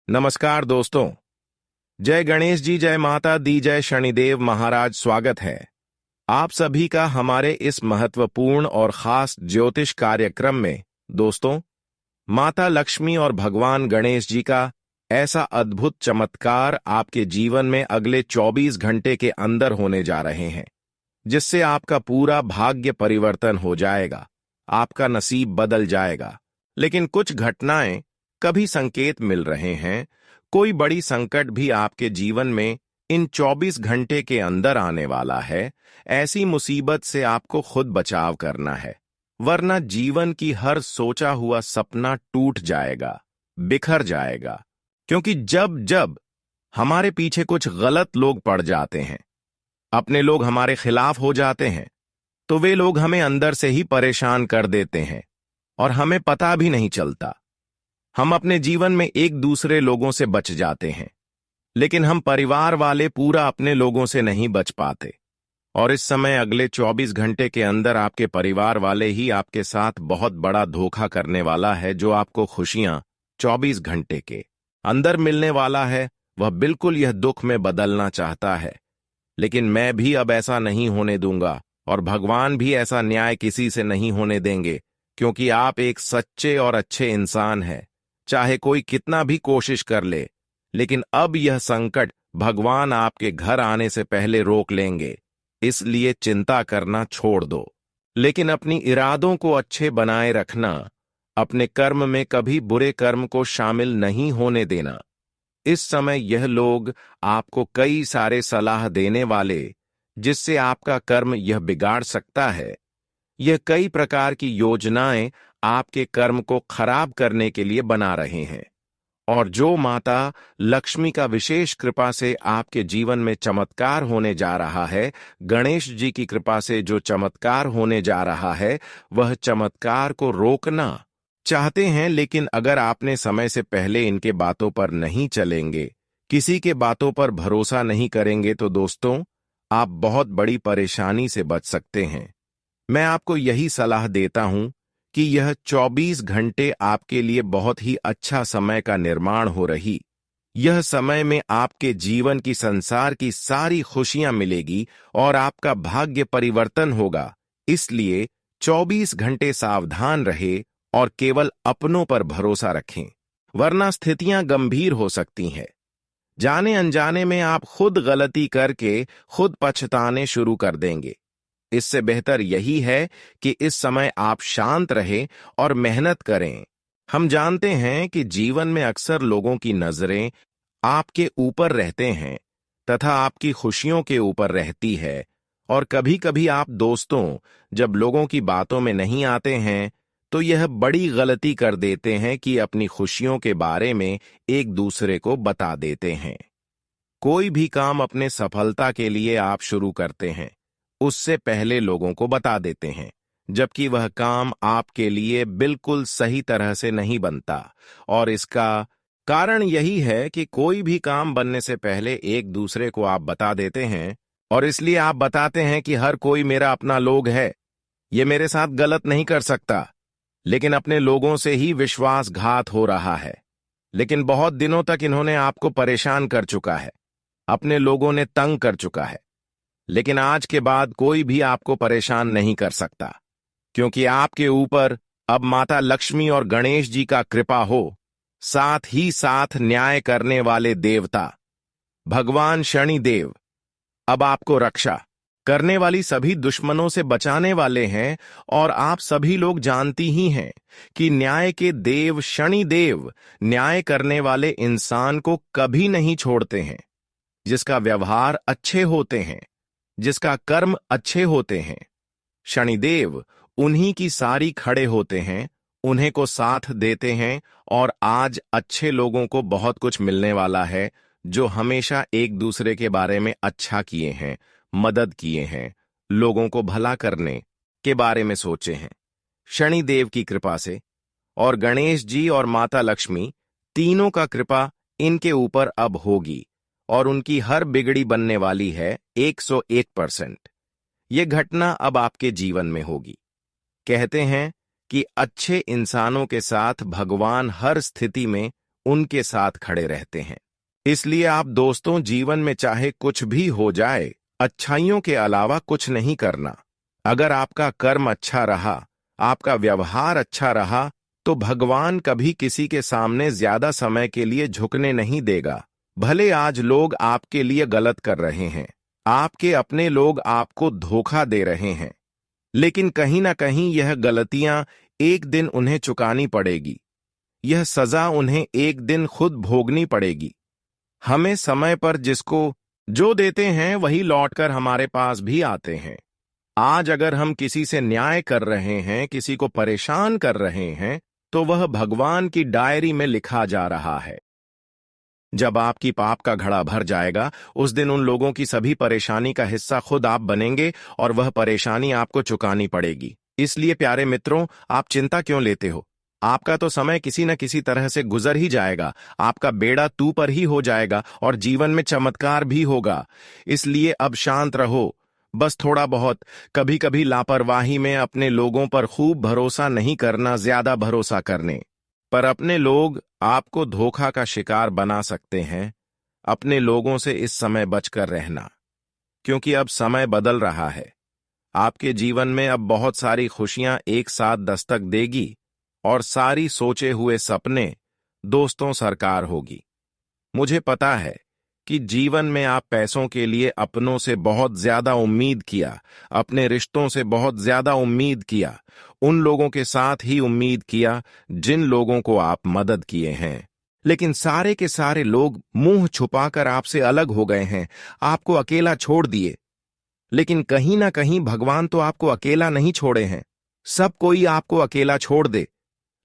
नमस्कार दोस्तों। जय गणेश जी, जय माता दी, जय शनिदेव महाराज। स्वागत है आप सभी का हमारे इस महत्वपूर्ण और खास ज्योतिष कार्यक्रम में। दोस्तों, माता लक्ष्मी और भगवान गणेश जी का ऐसा अद्भुत चमत्कार आपके जीवन में अगले 24 घंटे के अंदर होने जा रहे हैं, जिससे आपका पूरा भाग्य परिवर्तन हो जाएगा, आपका नसीब बदल जाएगा। लेकिन कुछ घटनाएं, कभी संकेत मिल रहे हैं, कोई बड़ी संकट भी आपके जीवन में इन 24 घंटे के अंदर आने वाला है। ऐसी मुसीबत से आपको खुद बचाव करना है, वरना जीवन की हर सोचा हुआ सपना टूट जाएगा, बिखर जाएगा। क्योंकि जब जब हमारे पीछे कुछ गलत लोग पड़ जाते हैं, अपने लोग हमारे खिलाफ हो जाते हैं, तो वे लोग हमें अंदर से ही परेशान कर देते हैं और हमें पता भी नहीं चलता। हम अपने जीवन में एक दूसरे लोगों से बच जाते हैं, लेकिन हम परिवार वाले पूरा अपने लोगों से नहीं बच पाते। और इस समय अगले 24 घंटे के अंदर आपके परिवार वाले ही आपके साथ बहुत बड़ा धोखा करने वाला है। जो आपको खुशियां 24 घंटे के अंदर मिलने वाला है, वह बिल्कुल यह दुख में बदलना चाहता है। लेकिन मैं भी अब ऐसा नहीं होने दूंगा, और भगवान भी ऐसा न्याय किसी से नहीं होने देंगे, क्योंकि आप एक सच्चे और अच्छे इंसान हैं। चाहे कोई कितना भी कोशिश कर ले, लेकिन अब यह संकट भगवान आपके घर आने से पहले रोक लेंगे। इसलिए चिंता करना छोड़ दो, लेकिन अपनी इरादों को अच्छे बनाए रखना। अपने कर्म में कभी बुरे कर्म को शामिल नहीं होने देना। इस समय यह लोग आपको कई सारे सलाह देने वाले, जिससे आपका कर्म यह बिगाड़ सकता है। यह कई प्रकार की योजनाएं आपके कर्म को खराब करने के लिए बना रहे हैं। और जो माता लक्ष्मी का विशेष कृपा से आपके जीवन में चमत्कार होने जा रहा है, गणेश जी की कृपा से जो चमत्कार होने जा रहा है, वह चमत्कार को रोकना चाहते हैं। लेकिन अगर आपने समय से पहले इनके बातों पर नहीं चलेंगे, किसी के बातों पर भरोसा नहीं करेंगे, तो दोस्तों, आप बहुत बड़ी परेशानी से बच सकते हैं। मैं आपको यही सलाह देता हूं कि यह 24 घंटे आपके लिए बहुत ही अच्छा समय का निर्माण हो रही। यह समय में आपके जीवन की, संसार की सारी खुशियां मिलेगी और आपका भाग्य परिवर्तन होगा। इसलिए 24 घंटे सावधान रहे और केवल अपनों पर भरोसा रखें, वरना स्थितियां गंभीर हो सकती हैं। जाने अनजाने में आप खुद गलती करके खुद पछताने शुरू कर देंगे। इससे बेहतर यही है कि इस समय आप शांत रहें और मेहनत करें। हम जानते हैं कि जीवन में अक्सर लोगों की नजरें आपके ऊपर रहते हैं तथा आपकी खुशियों के ऊपर रहती है। और कभी कभी आप दोस्तों, जब लोगों की बातों में नहीं आते हैं, तो यह बड़ी गलती कर देते हैं कि अपनी खुशियों के बारे में एक दूसरे को बता देते हैं। कोई भी काम अपने सफलता के लिए आप शुरू करते हैं, उससे पहले लोगों को बता देते हैं, जबकि वह काम आपके लिए बिल्कुल सही तरह से नहीं बनता। और इसका कारण यही है कि कोई भी काम बनने से पहले एक दूसरे को आप बता देते हैं, और इसलिए आप बताते हैं कि हर कोई मेरा अपना लोग है, ये मेरे साथ गलत नहीं कर सकता। लेकिन अपने लोगों से ही विश्वासघात हो रहा है। लेकिन बहुत दिनों तक इन्होंने आपको परेशान कर चुका है, अपने लोगों ने तंग कर चुका है। लेकिन आज के बाद कोई भी आपको परेशान नहीं कर सकता, क्योंकि आपके ऊपर अब माता लक्ष्मी और गणेश जी का कृपा हो, साथ ही साथ न्याय करने वाले देवता भगवान शनिदेव अब आपको रक्षा करने वाली सभी दुश्मनों से बचाने वाले हैं। और आप सभी लोग जानती ही हैं कि न्याय के देव शनिदेव न्याय करने वाले इंसान को कभी नहीं छोड़ते हैं। जिसका व्यवहार अच्छे होते हैं, जिसका कर्म अच्छे होते हैं, शनिदेव उन्हीं की सारी खड़े होते हैं, उन्हें को साथ देते हैं। और आज अच्छे लोगों को बहुत कुछ मिलने वाला है, जो हमेशा एक दूसरे के बारे में अच्छा किए हैं, मदद किए हैं, लोगों को भला करने के बारे में सोचे हैं। शनिदेव की कृपा से और गणेश जी और माता लक्ष्मी तीनों का कृपा इनके ऊपर अब होगी, और उनकी हर बिगड़ी बनने वाली है 101%। ये घटना अब आपके जीवन में होगी। कहते हैं कि अच्छे इंसानों के साथ भगवान हर स्थिति में उनके साथ खड़े रहते हैं। इसलिए आप दोस्तों, जीवन में चाहे कुछ भी हो जाए, अच्छाइयों के अलावा कुछ नहीं करना। अगर आपका कर्म अच्छा रहा, आपका व्यवहार अच्छा रहा, तो भगवान कभी किसी के सामने ज्यादा समय के लिए झुकने नहीं देगा। भले आज लोग आपके लिए गलत कर रहे हैं, आपके अपने लोग आपको धोखा दे रहे हैं, लेकिन कहीं ना कहीं यह गलतियां एक दिन उन्हें चुकानी पड़ेगी। यह सजा उन्हें एक दिन खुद भोगनी पड़ेगी। हमें समय पर जिसको जो देते हैं वही लौटकर हमारे पास भी आते हैं। आज अगर हम किसी से न्याय कर रहे हैं, किसी को परेशान कर रहे हैं, तो वह भगवान की डायरी में लिखा जा रहा है। जब आपकी पाप का घड़ा भर जाएगा, उस दिन उन लोगों की सभी परेशानी का हिस्सा खुद आप बनेंगे और वह परेशानी आपको चुकानी पड़ेगी। इसलिए प्यारे मित्रों, आप चिंता क्यों लेते हो? आपका तो समय किसी न किसी तरह से गुजर ही जाएगा। आपका बेड़ा तू पर ही हो जाएगा और जीवन में चमत्कार भी होगा। इसलिए अब शांत रहो। बस थोड़ा बहुत कभी कभी लापरवाही में अपने लोगों पर खूब भरोसा नहीं करना, ज्यादा भरोसा करने पर अपने लोग आपको धोखा का शिकार बना सकते हैं। अपने लोगों से इस समय बचकर रहना, क्योंकि अब समय बदल रहा है। आपके जीवन में अब बहुत सारी खुशियां एक साथ दस्तक देगी और सारी सोचे हुए सपने दोस्तों सरकार होगी। मुझे पता है कि जीवन में आप पैसों के लिए अपनों से बहुत ज्यादा उम्मीद किया, अपने रिश्तों से बहुत ज्यादा उम्मीद किया, उन लोगों के साथ ही उम्मीद किया जिन लोगों को आप मदद किए हैं। लेकिन सारे के सारे लोग मुंह छुपाकर आपसे अलग हो गए हैं, आपको अकेला छोड़ दिए। लेकिन कहीं ना कहीं भगवान तो आपको अकेला नहीं छोड़े हैं। सब कोई आपको अकेला छोड़ दे,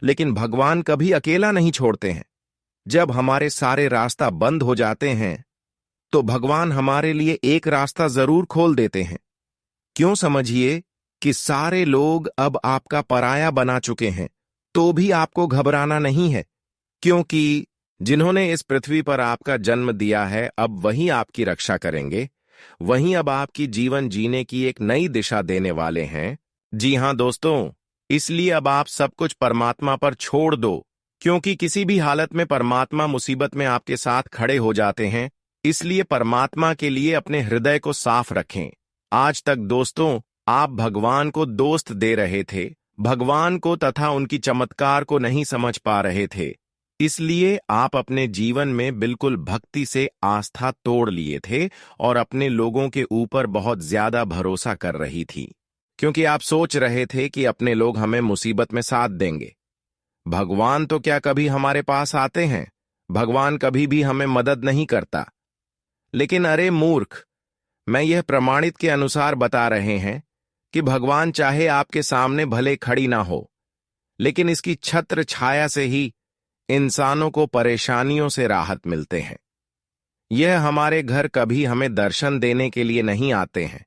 लेकिन भगवान कभी अकेला नहीं छोड़ते हैं। जब हमारे सारे रास्ता बंद हो जाते हैं, तो भगवान हमारे लिए एक रास्ता जरूर खोल देते हैं। क्यों? समझिए कि सारे लोग अब आपका पराया बना चुके हैं, तो भी आपको घबराना नहीं है, क्योंकि जिन्होंने इस पृथ्वी पर आपका जन्म दिया है, अब वही आपकी रक्षा करेंगे। वहीं अब आपकी जीवन जीने की एक नई दिशा देने वाले हैं। जी हां दोस्तों, इसलिए अब आप सब कुछ परमात्मा पर छोड़ दो, क्योंकि किसी भी हालत में परमात्मा मुसीबत में आपके साथ खड़े हो जाते हैं। इसलिए परमात्मा के लिए अपने हृदय को साफ रखें। आज तक दोस्तों, आप भगवान को दोस्त दे रहे थे, भगवान को तथा उनकी चमत्कार को नहीं समझ पा रहे थे। इसलिए आप अपने जीवन में बिल्कुल भक्ति से आस्था तोड़ लिए थे और अपने लोगों के ऊपर बहुत ज्यादा भरोसा कर रही थी, क्योंकि आप सोच रहे थे कि अपने लोग हमें मुसीबत में साथ देंगे। भगवान तो क्या कभी हमारे पास आते हैं? भगवान कभी भी हमें मदद नहीं करता। लेकिन अरे मूर्ख, मैं यह प्रमाणित के अनुसार बता रहे हैं कि भगवान चाहे आपके सामने भले खड़ी ना हो, लेकिन इसकी छत्र छाया से ही इंसानों को परेशानियों से राहत मिलते हैं। यह हमारे घर कभी हमें दर्शन देने के लिए नहीं आते हैं,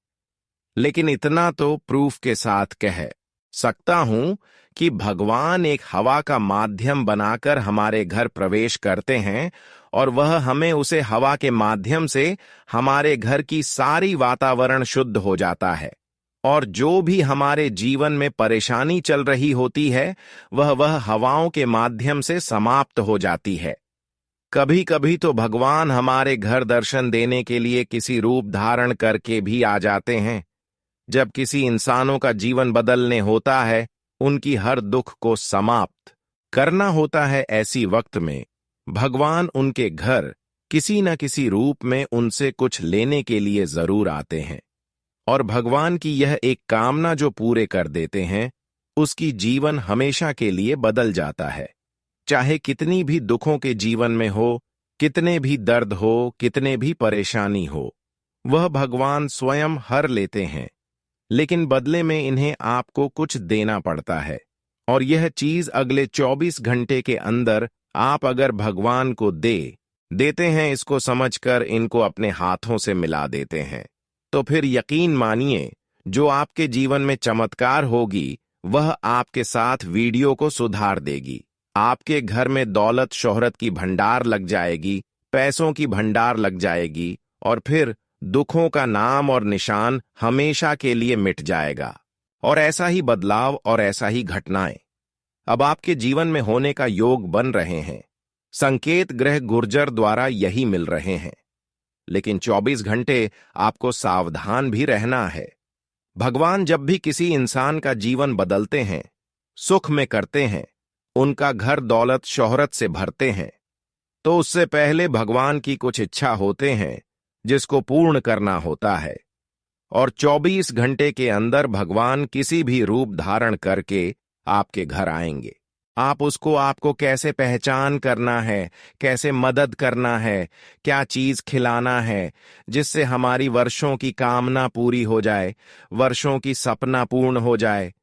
लेकिन इतना तो प्रूफ के साथ कह सकता हूं कि भगवान एक हवा का माध्यम बनाकर हमारे घर प्रवेश करते हैं और वह हमें उसे हवा के माध्यम से हमारे घर की सारी वातावरण शुद्ध हो जाता है, और जो भी हमारे जीवन में परेशानी चल रही होती है वह हवाओं के माध्यम से समाप्त हो जाती है। कभी कभी तो भगवान हमारे घर दर्शन देने के लिए किसी रूप धारण करके भी आ जाते हैं। जब किसी इंसानों का जीवन बदलने होता है, उनकी हर दुख को समाप्त करना होता है, ऐसी वक्त में भगवान उनके घर किसी न किसी रूप में उनसे कुछ लेने के लिए जरूर आते हैं, और भगवान की यह एक कामना जो पूरे कर देते हैं, उसकी जीवन हमेशा के लिए बदल जाता है। चाहे कितनी भी दुखों के जीवन में हो, कितने भी दर्द हो, कितने भी परेशानी हो, वह भगवान स्वयं हर लेते हैं, लेकिन बदले में इन्हें आपको कुछ देना पड़ता है। और यह चीज अगले 24 घंटे के अंदर आप अगर भगवान को देते हैं, इसको समझकर इनको अपने हाथों से मिला देते हैं, तो फिर यकीन मानिए जो आपके जीवन में चमत्कार होगी वह आपके साथ वीडियो को सुधार देगी। आपके घर में दौलत शोहरत की भंडार लग जाएगी, पैसों की भंडार लग जाएगी, और फिर दुखों का नाम और निशान हमेशा के लिए मिट जाएगा। और ऐसा ही बदलाव और ऐसा ही घटनाएं अब आपके जीवन में होने का योग बन रहे हैं। संकेत ग्रह गुर्जर द्वारा यही मिल रहे हैं। लेकिन 24 घंटे आपको सावधान भी रहना है। भगवान जब भी किसी इंसान का जीवन बदलते हैं, सुख में करते हैं, उनका घर दौलत शोहरत से भरते हैं, तो उससे पहले भगवान की कुछ इच्छा होते हैं जिसको पूर्ण करना होता है। और 24 घंटे के अंदर भगवान किसी भी रूप धारण करके आपके घर आएंगे। आप उसको आपको कैसे पहचान करना है, कैसे मदद करना है, क्या चीज खिलाना है जिससे हमारी वर्षों की कामना पूरी हो जाए, वर्षों की सपना पूर्ण हो जाए।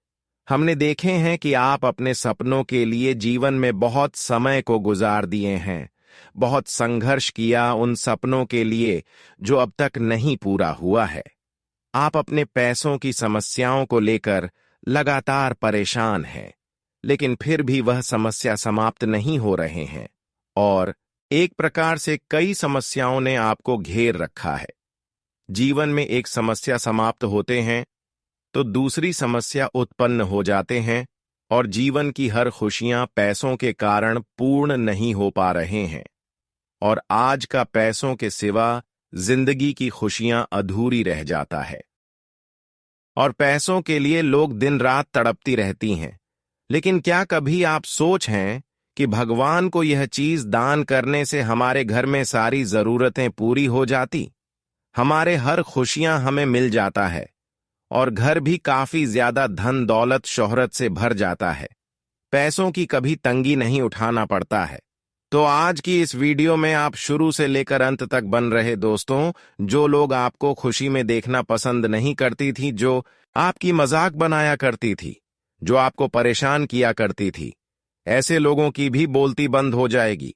हमने देखे हैं कि आप अपने सपनों के लिए जीवन में बहुत समय को गुजार दिए हैं, बहुत संघर्ष किया उन सपनों के लिए जो अब तक नहीं पूरा हुआ है। आप अपने पैसों की समस्याओं को लेकर लगातार परेशान हैं, लेकिन फिर भी वह समस्या समाप्त नहीं हो रहे हैं और एक प्रकार से कई समस्याओं ने आपको घेर रखा है। जीवन में एक समस्या समाप्त होते हैं तो दूसरी समस्या उत्पन्न हो जाते हैं और जीवन की हर खुशियां पैसों के कारण पूर्ण नहीं हो पा रहे हैं। और आज का पैसों के सिवा जिंदगी की खुशियां अधूरी रह जाता है। और पैसों के लिए लोग दिन रात तड़पती रहती हैं। लेकिन क्या कभी आप सोच हैं कि भगवान को यह चीज दान करने से हमारे घर में सारी जरूरतें पूरी हो जाती, हमारे हर खुशियां हमें मिल जाता है और घर भी काफी ज्यादा धन दौलत शोहरत से भर जाता है, पैसों की कभी तंगी नहीं उठाना पड़ता है। तो आज की इस वीडियो में आप शुरू से लेकर अंत तक बन रहे दोस्तों, जो लोग आपको खुशी में देखना पसंद नहीं करती थी, जो आपकी मजाक बनाया करती थी, जो आपको परेशान किया करती थी, ऐसे लोगों की भी बोलती बंद हो जाएगी।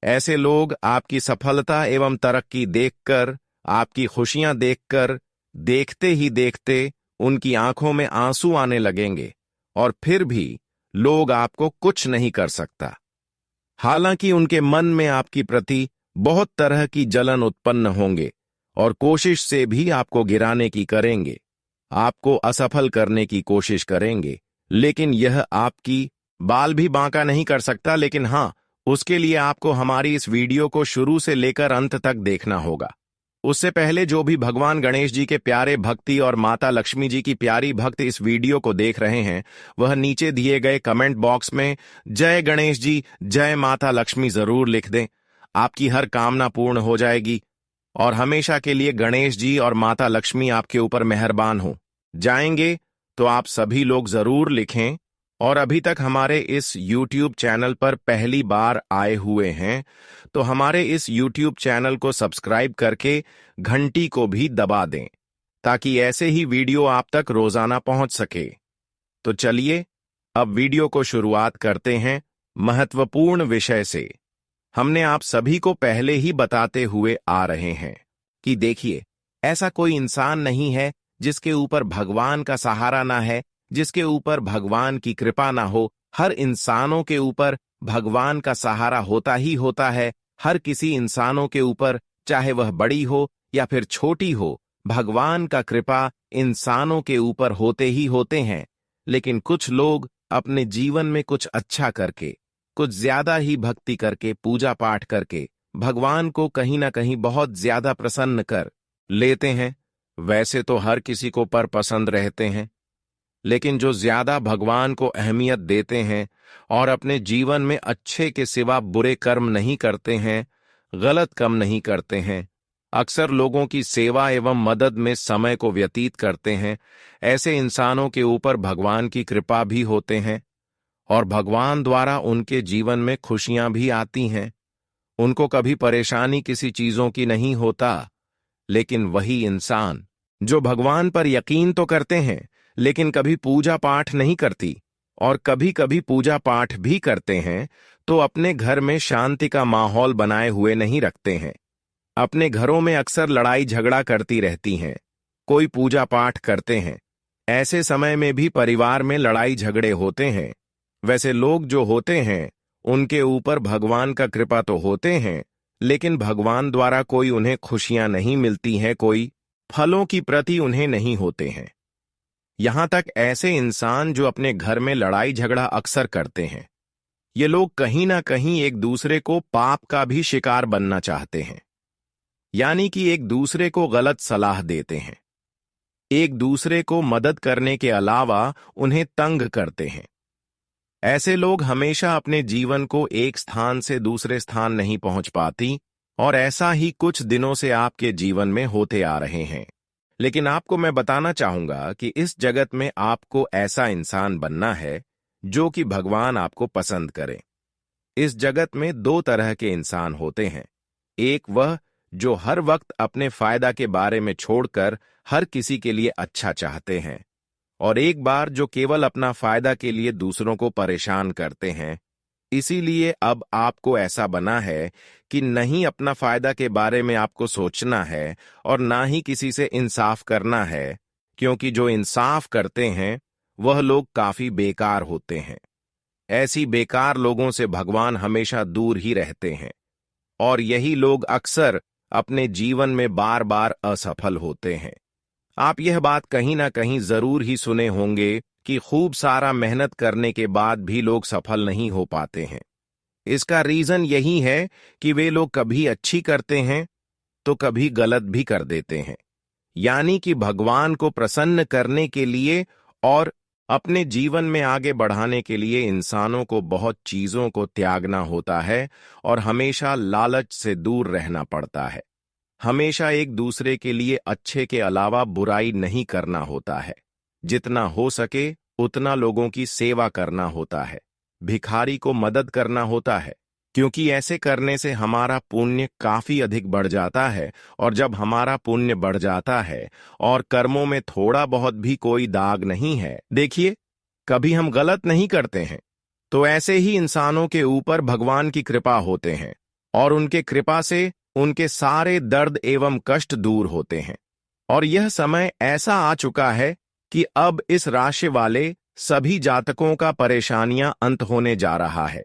ऐसे लोग आपकी सफलता एवं तरक्की देखकर, आपकी खुशियां देखकर, देखते ही देखते उनकी आंखों में आंसू आने लगेंगे और फिर भी लोग आपको कुछ नहीं कर सकता। हालांकि उनके मन में आपकी प्रति बहुत तरह की जलन उत्पन्न होंगे और कोशिश से भी आपको गिराने की करेंगे, आपको असफल करने की कोशिश करेंगे। लेकिन यह आपकी बाल भी बांका नहीं कर सकता। लेकिन हां, उसके लिए आपको हमारी इस वीडियो को शुरू से लेकर अंत तक देखना होगा। उससे पहले जो भी भगवान गणेश जी के प्यारे भक्ति और माता लक्ष्मी जी की प्यारी भक्त इस वीडियो को देख रहे हैं, वह नीचे दिए गए कमेंट बॉक्स में जय गणेश जी, जय माता लक्ष्मी जरूर लिख दें। आपकी हर कामना पूर्ण हो जाएगी और हमेशा के लिए गणेश जी और माता लक्ष्मी आपके ऊपर मेहरबान हो जाएंगे। तो आप सभी लोग जरूर लिखें। और अभी तक हमारे इस YouTube चैनल पर पहली बार आए हुए हैं तो हमारे इस YouTube चैनल को सब्सक्राइब करके घंटी को भी दबा दें ताकि ऐसे ही वीडियो आप तक रोजाना पहुंच सके। तो चलिए अब वीडियो को शुरुआत करते हैं महत्वपूर्ण विषय से। हमने आप सभी को पहले ही बताते हुए आ रहे हैं कि देखिए, ऐसा कोई इंसान नहीं है जिसके ऊपर भगवान का सहारा ना है, जिसके ऊपर भगवान की कृपा ना हो। हर इंसानों के ऊपर भगवान का सहारा होता ही होता है। हर किसी इंसानों के ऊपर, चाहे वह बड़ी हो या फिर छोटी हो, भगवान का कृपा इंसानों के ऊपर होते ही होते हैं। लेकिन कुछ लोग अपने जीवन में कुछ अच्छा करके, कुछ ज्यादा ही भक्ति करके, पूजा पाठ करके भगवान को कहीं ना कहीं बहुत ज्यादा प्रसन्न कर लेते हैं। वैसे तो हर किसी को पर पसंद रहते हैं, लेकिन जो ज्यादा भगवान को अहमियत देते हैं और अपने जीवन में अच्छे के सिवा बुरे कर्म नहीं करते हैं, गलत काम नहीं करते हैं, अक्सर लोगों की सेवा एवं मदद में समय को व्यतीत करते हैं, ऐसे इंसानों के ऊपर भगवान की कृपा भी होते हैं और भगवान द्वारा उनके जीवन में खुशियां भी आती हैं। उनको कभी परेशानी किसी चीजों की नहीं होता। लेकिन वही इंसान जो भगवान पर यकीन तो करते हैं लेकिन कभी पूजा पाठ नहीं करती, और कभी कभी पूजा पाठ भी करते हैं तो अपने घर में शांति का माहौल बनाए हुए नहीं रखते हैं। अपने घरों में अक्सर लड़ाई झगड़ा करती रहती हैं। कोई पूजा पाठ करते हैं, ऐसे समय में भी परिवार में लड़ाई झगड़े होते हैं। वैसे लोग जो होते हैं उनके ऊपर भगवान का कृपा तो होते हैं, लेकिन भगवान द्वारा कोई उन्हें खुशियां नहीं मिलती हैं, कोई फलों की प्रति उन्हें नहीं होते हैं। यहां तक ऐसे इंसान जो अपने घर में लड़ाई झगड़ा अक्सर करते हैं, ये लोग कहीं ना कहीं एक दूसरे को पाप का भी शिकार बनना चाहते हैं, यानी कि एक दूसरे को गलत सलाह देते हैं, एक दूसरे को मदद करने के अलावा उन्हें तंग करते हैं। ऐसे लोग हमेशा अपने जीवन को एक स्थान से दूसरे स्थान नहीं पहुंच पाती, और ऐसा ही कुछ दिनों से आपके जीवन में होते आ रहे हैं। लेकिन आपको मैं बताना चाहूंगा कि इस जगत में आपको ऐसा इंसान बनना है जो कि भगवान आपको पसंद करे। इस जगत में दो तरह के इंसान होते हैं, एक वह जो हर वक्त अपने फायदा के बारे में छोड़कर हर किसी के लिए अच्छा चाहते हैं, और एक बार जो केवल अपना फायदा के लिए दूसरों को परेशान करते हैं। इसीलिए अब आपको ऐसा बना है कि नहीं अपना फायदा के बारे में आपको सोचना है और ना ही किसी से इंसाफ करना है, क्योंकि जो इंसाफ करते हैं वह लोग काफी बेकार होते हैं। ऐसी बेकार लोगों से भगवान हमेशा दूर ही रहते हैं, और यही लोग अक्सर अपने जीवन में बार बार असफल होते हैं। आप यह बात कहीं ना कहीं जरूर ही सुने होंगे कि खूब सारा मेहनत करने के बाद भी लोग सफल नहीं हो पाते हैं। इसका रीजन यही है कि वे लोग कभी अच्छी करते हैं तो कभी गलत भी कर देते हैं। यानी कि भगवान को प्रसन्न करने के लिए और अपने जीवन में आगे बढ़ाने के लिए इंसानों को बहुत चीजों को त्यागना होता है और हमेशा लालच से दूर रहना पड़ता है। हमेशा एक दूसरे के लिए अच्छे के अलावा बुराई नहीं करना होता है। जितना हो सके उतना लोगों की सेवा करना होता है, भिखारी को मदद करना होता है, क्योंकि ऐसे करने से हमारा पुण्य काफी अधिक बढ़ जाता है। और जब हमारा पुण्य बढ़ जाता है और कर्मों में थोड़ा बहुत भी कोई दाग नहीं है, देखिए कभी हम गलत नहीं करते हैं, तो ऐसे ही इंसानों के ऊपर भगवान की कृपा होते हैं और उनके कृपा से उनके सारे दर्द एवं कष्ट दूर होते हैं। और यह समय ऐसा आ चुका है कि अब इस राशि वाले सभी जातकों का परेशानियां अंत होने जा रहा है।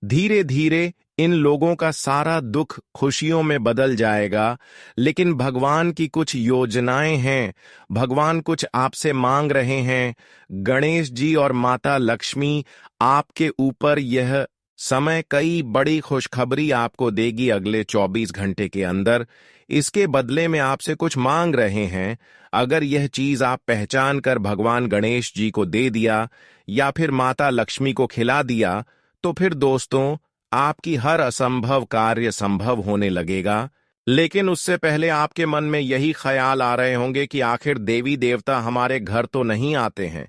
धीरे धीरे इन लोगों का सारा दुख खुशियों में बदल जाएगा। लेकिन भगवान की कुछ योजनाएं हैं, भगवान कुछ आपसे मांग रहे हैं। गणेश जी और माता लक्ष्मी आपके ऊपर यह समय कई बड़ी खुशखबरी आपको देगी अगले 24 घंटे के अंदर। इसके बदले में आपसे कुछ मांग रहे हैं। अगर यह चीज आप पहचान कर भगवान गणेश जी को दे दिया या फिर माता लक्ष्मी को खिला दिया, तो फिर दोस्तों आपकी हर असंभव कार्य संभव होने लगेगा। लेकिन उससे पहले आपके मन में यही ख्याल आ रहे होंगे कि आखिर देवी देवता हमारे घर तो नहीं आते हैं,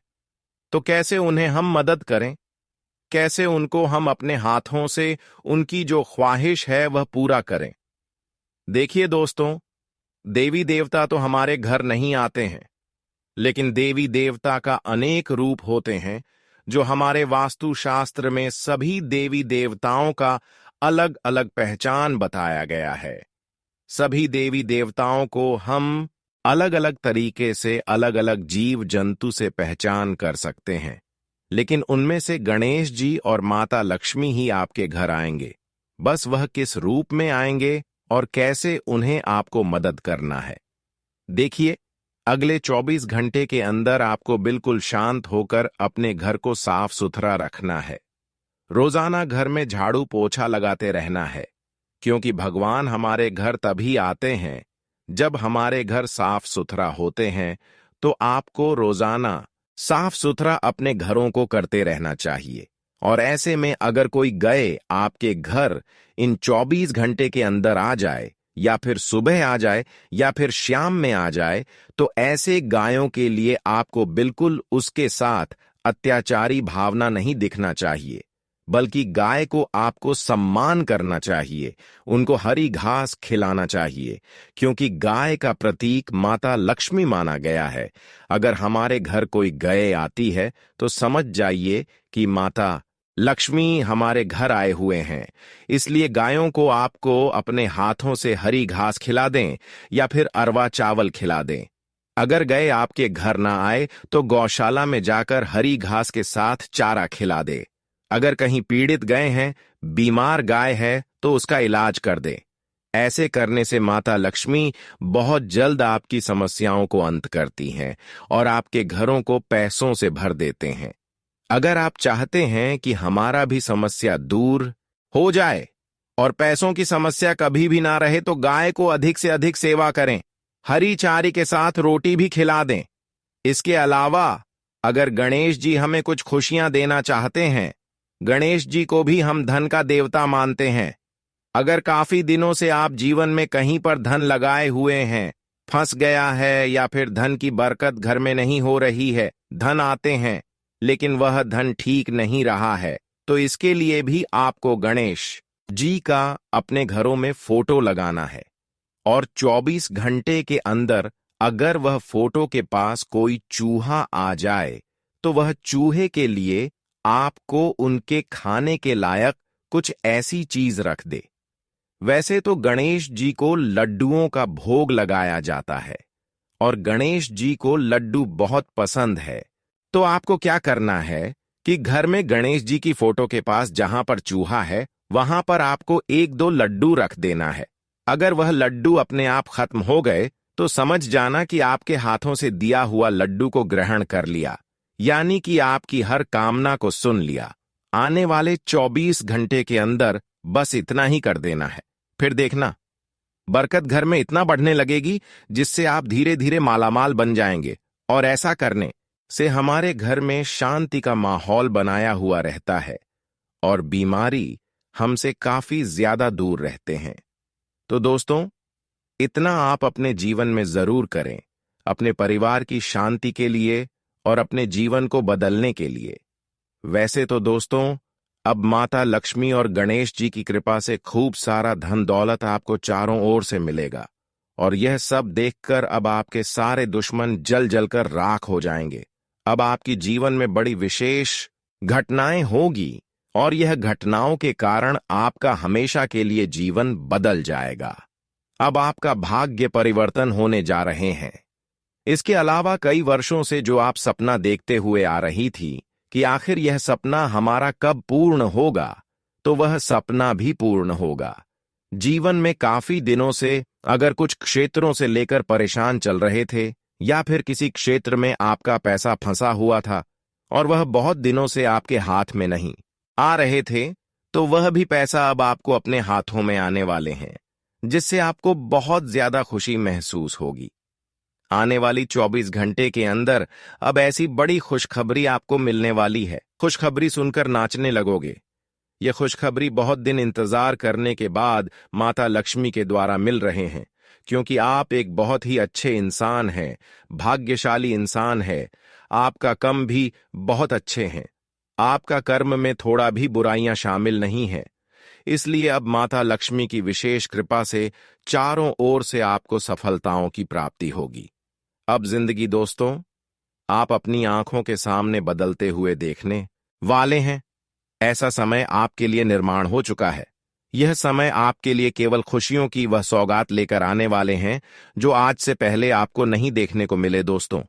तो कैसे उन्हें हम मदद करें, कैसे उनको हम अपने हाथों से उनकी जो ख्वाहिश है वह पूरा करें। देखिए दोस्तों, देवी देवता तो हमारे घर नहीं आते हैं, लेकिन देवी देवता का अनेक रूप होते हैं जो हमारे वास्तुशास्त्र में सभी देवी देवताओं का अलग अलग पहचान बताया गया है। सभी देवी देवताओं को हम अलग अलग तरीके से अलग अलग जीव जंतु से पहचान कर सकते हैं, लेकिन उनमें से गणेश जी और माता लक्ष्मी ही आपके घर आएंगे। बस वह किस रूप में आएंगे और कैसे उन्हें आपको मदद करना है। देखिए, अगले 24 घंटे के अंदर आपको बिल्कुल शांत होकर अपने घर को साफ सुथरा रखना है। रोजाना घर में झाड़ू पोछा लगाते रहना है, क्योंकि भगवान हमारे घर तभी आते हैं जब हमारे घर साफ सुथरा होते हैं। तो आपको रोजाना साफ सुथरा अपने घरों को करते रहना चाहिए। और ऐसे में अगर कोई गए आपके घर इन 24 घंटे के अंदर आ जाए, या फिर सुबह आ जाए, या फिर शाम में आ जाए, तो ऐसे गायों के लिए आपको बिल्कुल उसके साथ अत्याचारी भावना नहीं दिखना चाहिए, बल्कि गाय को आपको सम्मान करना चाहिए, उनको हरी घास खिलाना चाहिए, क्योंकि गाय का प्रतीक माता लक्ष्मी माना गया है। अगर हमारे घर कोई गाय आती है तो समझ जाइए कि माता लक्ष्मी हमारे घर आए हुए हैं। इसलिए गायों को आपको अपने हाथों से हरी घास खिला दें या फिर अरवा चावल खिला दें। अगर गाय आपके घर ना आए तो गौशाला में जाकर हरी घास के साथ चारा खिला दे। अगर कहीं पीड़ित गए हैं, बीमार गाय है, तो उसका इलाज कर दे। ऐसे करने से माता लक्ष्मी बहुत जल्द आपकी समस्याओं को अंत करती हैं और आपके घरों को पैसों से भर देते हैं। अगर आप चाहते हैं कि हमारा भी समस्या दूर हो जाए और पैसों की समस्या कभी भी ना रहे, तो गाय को अधिक से अधिक सेवा करें, हरी चारी के साथ रोटी भी खिला दें। इसके अलावा अगर गणेश जी हमें कुछ खुशियां देना चाहते हैं, गणेश जी को भी हम धन का देवता मानते हैं। अगर काफी दिनों से आप जीवन में कहीं पर धन लगाए हुए हैं, फंस गया है, या फिर धन की बरकत घर में नहीं हो रही है, धन आते हैं लेकिन वह धन ठीक नहीं रहा है, तो इसके लिए भी आपको गणेश जी का अपने घरों में फोटो लगाना है। और 24 घंटे के अंदर अगर वह फोटो के पास कोई चूहा आ जाए, तो वह चूहे के लिए आपको उनके खाने के लायक कुछ ऐसी चीज रख दे। वैसे तो गणेश जी को लड्डुओं का भोग लगाया जाता है और गणेश जी को लड्डू बहुत पसंद है। तो आपको क्या करना है कि घर में गणेश जी की फोटो के पास जहां पर चूहा है, वहां पर आपको 1-2 लड्डू रख देना है। अगर वह लड्डू अपने आप खत्म हो गए, तो समझ जाना कि आपके हाथों से दिया हुआ लड्डू को ग्रहण कर लिया, यानी कि आपकी हर कामना को सुन लिया। आने वाले 24 घंटे के अंदर बस इतना ही कर देना है। फिर देखना, बरकत घर में इतना बढ़ने लगेगी जिससे आप धीरे धीरे मालामाल बन जाएंगे। और ऐसा करने से हमारे घर में शांति का माहौल बनाया हुआ रहता है और बीमारी हमसे काफी ज्यादा दूर रहते हैं। तो दोस्तों, इतना आप अपने जीवन में जरूर करें, अपने परिवार की शांति के लिए और अपने जीवन को बदलने के लिए। वैसे तो दोस्तों, अब माता लक्ष्मी और गणेश जी की कृपा से खूब सारा धन दौलत आपको चारों ओर से मिलेगा, और यह सब देखकर अब आपके सारे दुश्मन जल जलकर राख हो जाएंगे। अब आपकी जीवन में बड़ी विशेष घटनाएं होगी और यह घटनाओं के कारण आपका हमेशा के लिए जीवन बदल जाएगा। अब आपका भाग्य परिवर्तन होने जा रहे हैं। इसके अलावा कई वर्षों से जो आप सपना देखते हुए आ रही थी कि आखिर यह सपना हमारा कब पूर्ण होगा, तो वह सपना भी पूर्ण होगा। जीवन में काफी दिनों से अगर कुछ क्षेत्रों से लेकर परेशान चल रहे थे, या फिर किसी क्षेत्र में आपका पैसा फंसा हुआ था और वह बहुत दिनों से आपके हाथ में नहीं आ रहे थे, तो वह भी पैसा अब आपको अपने हाथों में आने वाले हैं, जिससे आपको बहुत ज्यादा खुशी महसूस होगी। आने वाली 24 घंटे के अंदर अब ऐसी बड़ी खुशखबरी आपको मिलने वाली है। खुशखबरी सुनकर नाचने लगोगे। यह खुशखबरी बहुत दिन इंतजार करने के बाद माता लक्ष्मी के द्वारा मिल रहे हैं, क्योंकि आप एक बहुत ही अच्छे इंसान हैं, भाग्यशाली इंसान है। आपका कर्म भी बहुत अच्छे हैं। आपका कर्म में थोड़ा भी बुराइयां शामिल नहीं है। इसलिए अब माता लक्ष्मी की विशेष कृपा से चारों ओर से आपको सफलताओं की प्राप्ति होगी। अब जिंदगी दोस्तों, आप अपनी आंखों के सामने बदलते हुए देखने वाले हैं। ऐसा समय आपके लिए निर्माण हो चुका है। यह समय आपके लिए केवल खुशियों की वह सौगात लेकर आने वाले हैं जो आज से पहले आपको नहीं देखने को मिले। दोस्तों,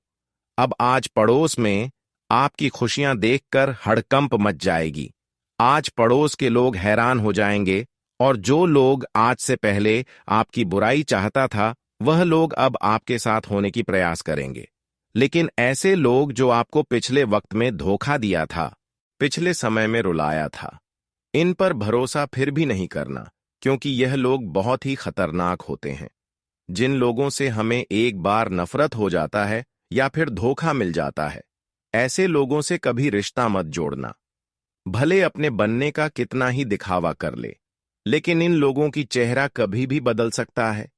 अब आज पड़ोस में आपकी खुशियां देखकर हड़कंप मच जाएगी। आज पड़ोस के लोग हैरान हो जाएंगे, और जो लोग आज से पहले आपकी बुराई चाहता था, वह लोग अब आपके साथ होने की प्रयास करेंगे। लेकिन ऐसे लोग जो आपको पिछले वक्त में धोखा दिया था, पिछले समय में रुलाया था, इन पर भरोसा फिर भी नहीं करना, क्योंकि यह लोग बहुत ही खतरनाक होते हैं। जिन लोगों से हमें एक बार नफरत हो जाता है या फिर धोखा मिल जाता है, ऐसे लोगों से कभी रिश्ता मत जोड़ना। भले अपने बनने का कितना ही दिखावा कर ले, लेकिन इन लोगों की चेहरा कभी भी बदल सकता है।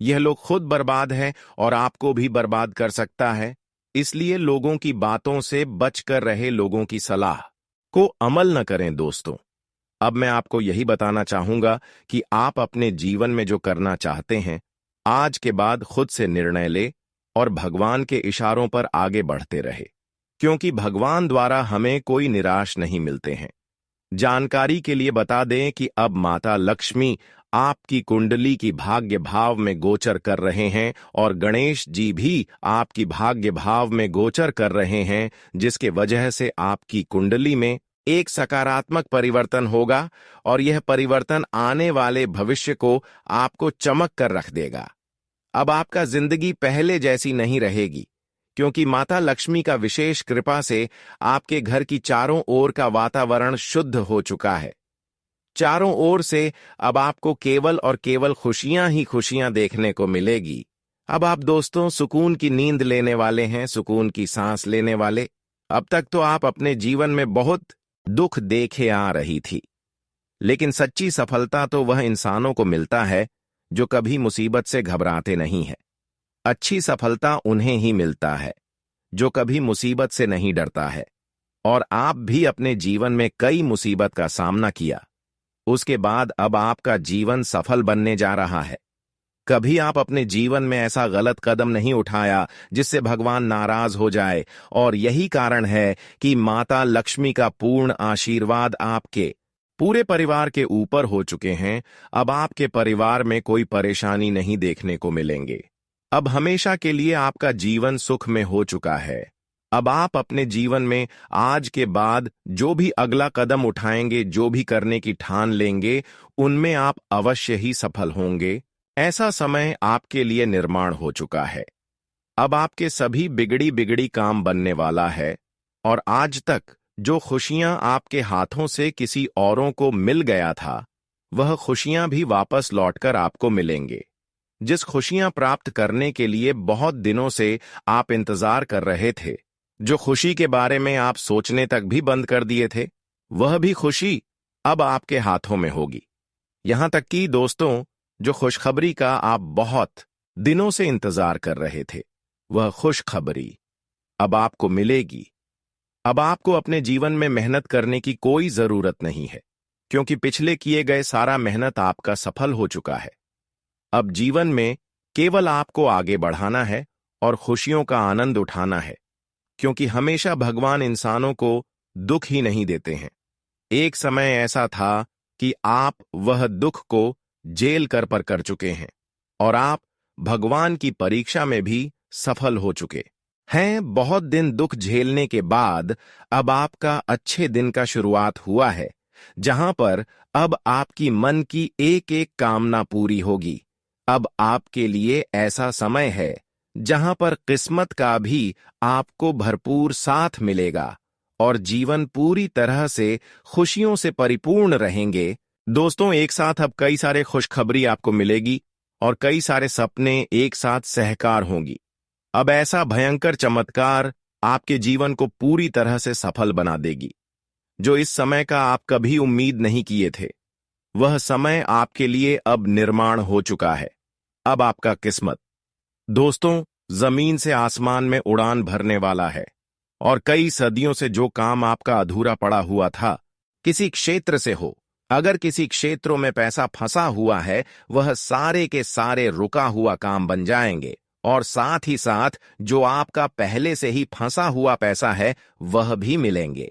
यह लोग खुद बर्बाद है और आपको भी बर्बाद कर सकता है। इसलिए लोगों की बातों से बचकर रहे, लोगों की सलाह को अमल न करें। दोस्तों, अब मैं आपको यही बताना चाहूंगा कि आप अपने जीवन में जो करना चाहते हैं, आज के बाद खुद से निर्णय ले और भगवान के इशारों पर आगे बढ़ते रहे, क्योंकि भगवान द्वारा हमें कोई निराश नहीं मिलते हैं। जानकारी के लिए बता दें कि अब माता लक्ष्मी आपकी कुंडली की भाग्य भाव में गोचर कर रहे हैं और गणेश जी भी आपकी भाग्य भाव में गोचर कर रहे हैं, जिसके वजह से आपकी कुंडली में एक सकारात्मक परिवर्तन होगा और यह परिवर्तन आने वाले भविष्य को आपको चमक कर रख देगा। अब आपका जिंदगी पहले जैसी नहीं रहेगी। क्योंकि माता लक्ष्मी का विशेष कृपा से आपके घर की चारों ओर का वातावरण शुद्ध हो चुका है। चारों ओर से अब आपको केवल और केवल खुशियां ही खुशियां देखने को मिलेगी। अब आप दोस्तों सुकून की नींद लेने वाले हैं, सुकून की सांस लेने वाले। अब तक तो आप अपने जीवन में बहुत दुख देखे आ रही थी, लेकिन सच्ची सफलता तो वह इंसानों को मिलता है जो कभी मुसीबत से घबराते नहीं है। अच्छी सफलता उन्हें ही मिलता है जो कभी मुसीबत से नहीं डरता है। और आप भी अपने जीवन में कई मुसीबत का सामना किया, उसके बाद अब आपका जीवन सफल बनने जा रहा है। कभी आप अपने जीवन में ऐसा गलत कदम नहीं उठाया जिससे भगवान नाराज हो जाए, और यही कारण है कि माता लक्ष्मी का पूर्ण आशीर्वाद आपके पूरे परिवार के ऊपर हो चुके हैं। अब आपके परिवार में कोई परेशानी नहीं देखने को मिलेंगे। अब हमेशा के लिए आपका जीवन सुख में हो चुका है। अब आप अपने जीवन में आज के बाद जो भी अगला कदम उठाएंगे, जो भी करने की ठान लेंगे, उनमें आप अवश्य ही सफल होंगे। ऐसा समय आपके लिए निर्माण हो चुका है। अब आपके सभी बिगड़ी बिगड़ी काम बनने वाला है, और आज तक जो खुशियां आपके हाथों से किसी औरों को मिल गया था, वह खुशियां भी वापस लौटकर आपको मिलेंगे। जिस खुशियां प्राप्त करने के लिए बहुत दिनों से आप इंतजार कर रहे थे, जो खुशी के बारे में आप सोचने तक भी बंद कर दिए थे, वह भी खुशी अब आपके हाथों में होगी। यहां तक कि दोस्तों, जो खुशखबरी का आप बहुत दिनों से इंतजार कर रहे थे, वह खुशखबरी अब आपको मिलेगी। अब आपको अपने जीवन में मेहनत करने की कोई जरूरत नहीं है, क्योंकि पिछले किए गए सारा मेहनत आपका सफल हो चुका है। अब जीवन में केवल आपको आगे बढ़ाना है और खुशियों का आनंद उठाना है, क्योंकि हमेशा भगवान इंसानों को दुख ही नहीं देते हैं। एक समय ऐसा था कि आप वह दुख को जेल कर चुके हैं, और आप भगवान की परीक्षा में भी सफल हो चुके हैं। बहुत दिन दुख झेलने के बाद अब आपका अच्छे दिन का शुरुआत हुआ है, जहां पर अब आपकी मन की एक एक कामना पूरी होगी। अब आपके लिए ऐसा समय है जहां पर किस्मत का भी आपको भरपूर साथ मिलेगा, और जीवन पूरी तरह से खुशियों से परिपूर्ण रहेंगे। दोस्तों, एक साथ अब कई सारे खुशखबरी आपको मिलेगी, और कई सारे सपने एक साथ सहकार होंगी। अब ऐसा भयंकर चमत्कार आपके जीवन को पूरी तरह से सफल बना देगी, जो इस समय का आप कभी उम्मीद नहीं किए थे। वह समय आपके लिए अब निर्माण हो चुका है। अब आपका किस्मत दोस्तों जमीन से आसमान में उड़ान भरने वाला है, और कई सदियों से जो काम आपका अधूरा पड़ा हुआ था, किसी क्षेत्र से हो, अगर किसी क्षेत्रों में पैसा फंसा हुआ है, वह सारे के सारे रुका हुआ काम बन जाएंगे, और साथ ही साथ जो आपका पहले से ही फंसा हुआ पैसा है, वह भी मिलेंगे।